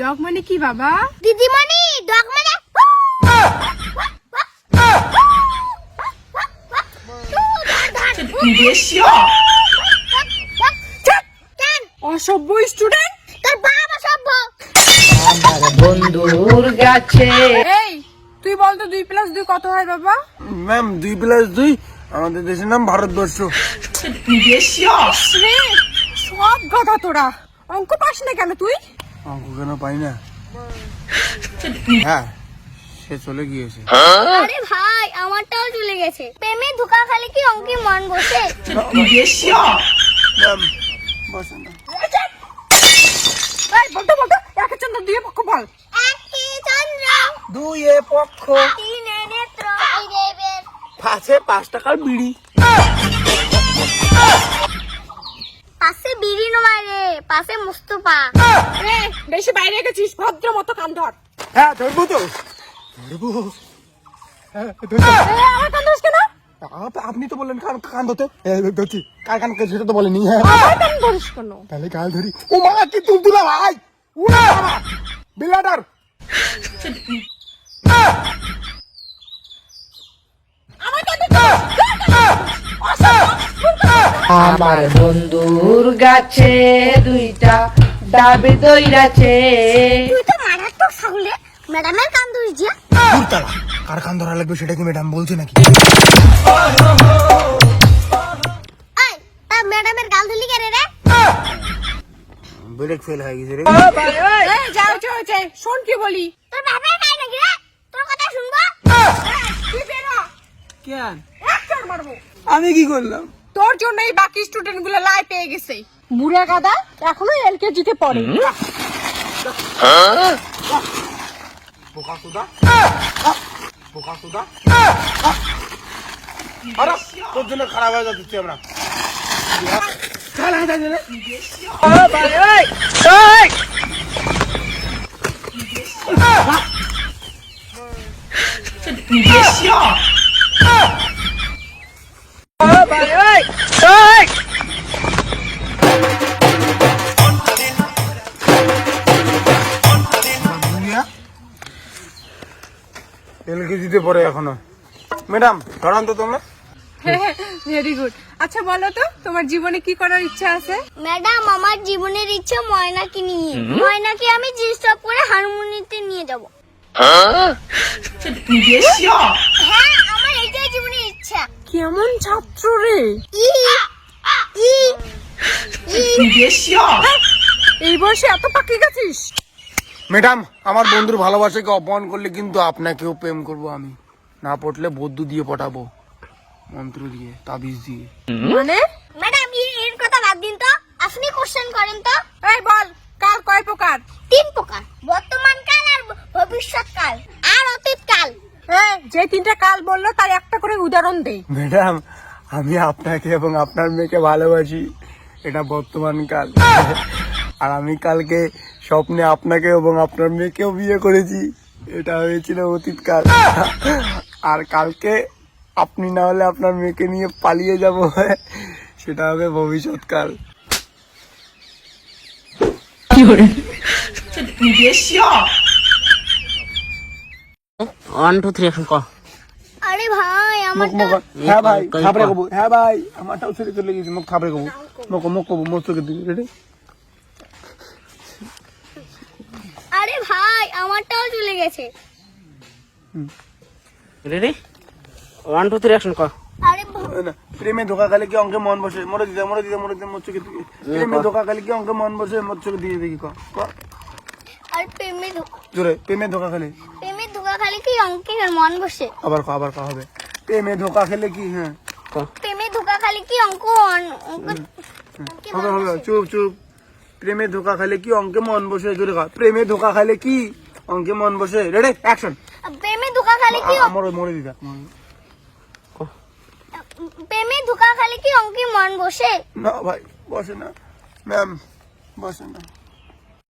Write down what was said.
Dog মানে কি বাবা? দিদিমণি ডগ মানে অসভ্য স্টুডেন্ট। তোর বাপ অসভ্য। আমার বন্ধুর গাছে। এই তুই বল তো 2+2 কত হয় বাবা? ম্যাম 2+2 আমাদের দেশের নাম ভারতবর্ষ। রে সব গাধা তোরা, অঙ্ক পাস না কেন তুই? অঙ্ক কেন পাই না? হ্যাঁ সে চলে গিয়েছে। আরে ভাই আমারটাও চলে গেছে। প্রেমে ধোকা খালি কি অঙ্কে মন বসে? ম্যাম বসে না। এই বলতে বলতে একে চন্দ্র দিয়ে পক্ষ বল। একে চন্দ্র দুয়ে পক্ষ তিনে নেত্র এই দেবের পাশে 5 টাকার বিড়ি। পাশে বিড়ি নয় রে, পাশে মুস্তফা। রে বেশি বাইরে গেছিস, ভদ্র মতো কান ধর। হ্যাঁ ধরবো তো ধরবো। হ্যাঁ আমার কান ধরিস কেন? আপনি তো বললেন কান ধরতে, ধরছি। কার কান সেটা তো বলেনি। হ্যাঁ আমার কান ধরিস কেন? তাহলে কাল ধরি। ও মা কি তুলতুলা ভাই, উড়া বাবা বিল্লাডার। আমার কান ধরিস। আমার বন্ধুর গাছে 2টা ডাবে দইরাছে। তুই তো মারাত্মক ছাগলে। ম্যাডামের কান ধরিস যে। তুলতালা কার কান ধরা লাগবে সেটা কি ম্যাডাম বলছে নাকি? এই তা ম্যাডামের গাল ধরলি কেন রে? ব্রেক ফেল হয়ে গেছে রে। এই যাও যাও যাও, শোন কি বলি। তোর বাপের গাল নাকি রে? তোর কথা শুনবো? তুই বেরো, কেন এক চড় মারবো। আমি কি করলাম? তোর জন্য এই বাকি স্টুডেন্ট গুলো লাই পেয়ে গেছে। বুড়া গাদা এখনো LKG তে পড়ে। বোকা সুদা বোকা সুদা। আরে তোর জন্য খারাপ হয়ে যাচ্ছে আমরা। এলকেজিতে পড়ে এখনো। ম্যাডাম ধরান তো তোমরা। Very good. আচ্ছা বলো তো তোমার জীবনে কি করার ইচ্ছা আছে? ম্যাডাম আমার জীবনের ইচ্ছা ময়নাকে নিয়ে। ময়নাকে আমি জিস্টপ করে হারমোনিতে নিয়ে যাব। হ্যাঁ আমার এটাই জীবনের ইচ্ছা। কেমন ছাত্র রে? ই ই এই বয়সে এত পাকি গেছিস? ম্যাডাম আমার বন্ধুর ভালোবাসাকে অপমান করলে কিন্তু আপনাকেও প্রেম করব আমি। না পটলে বদ্যু দিয়ে পটাবো, মন্ত্র দিয়ে, তাবিজ দিয়ে। মানে? ম্যাডাম এর কথা বাদ দিন তো, আপনি কোশ্চেন করেন তো। এই বল কাল কয় প্রকার? 3 প্রকার, বর্তমান কাল আর ভবিষ্যৎ কাল আর অতীত কাল। যে 3টা কাল বললো তার একটা করে উদাহরণ দে। ম্যাডাম আমি আপনাকে এবং আপনার মেয়েকে ভালোবাসি, এটা বর্তমান কাল। আর আমি কালকে স্বপ্নে আপনাকে এবং আপনার মেয়েকেও বিয়ে করেছি, এটা হয়েছিল অতীতকাল। আর কালকে আপনি না হলে আপনার মেয়েকে নিয়ে পালিয়ে যাব, সেটা হবে ভবিষ্যৎকাল। 1 2 3 এখন কর। আরে ভাই আমার হ্যাঁ ভাই খাবরে কবু, হ্যাঁ ভাই আমারটাও ছেড়ে চলে গেছে, মুখ খাবরে কবু, মুখ কবু মস্তকে দিবি। রেডি? আরে ভাই আমারটাও চলে গেছে। রেডি 1 2 3 অ্যাকশন কর। আরে না, প্রেমে ধোকা খালে কি অঙ্কে মন বসে? মরে দিতে মোর চোখে দিকে। প্রেমে ধোকা খালে কি অঙ্কে মন বসে? মোর চোখে দিয়ে দেখি ক আর প্রেমে জোরে। প্রেমে ধোকা খেলে খালি কি অঙ্কে মন বসে? আবার ক হবে। প্রেমে ধোকা খেলে কি? হ্যাঁ প্রেমে ধোকা খালি কি হবে। চুপ। প্রেমে ধোকা খালে কি অঙ্কে মন বসে? জোরে ক। প্রেমে ধোকা খালে কি অঙ্কে মন বসে? Ready action. প্রেমে ধোকা খালি কি মরে দিদা। প্রেমে ধোকা খালি কি অঙ্কে মন বসে? না ভাই বসে না, ম্যাম বসে না।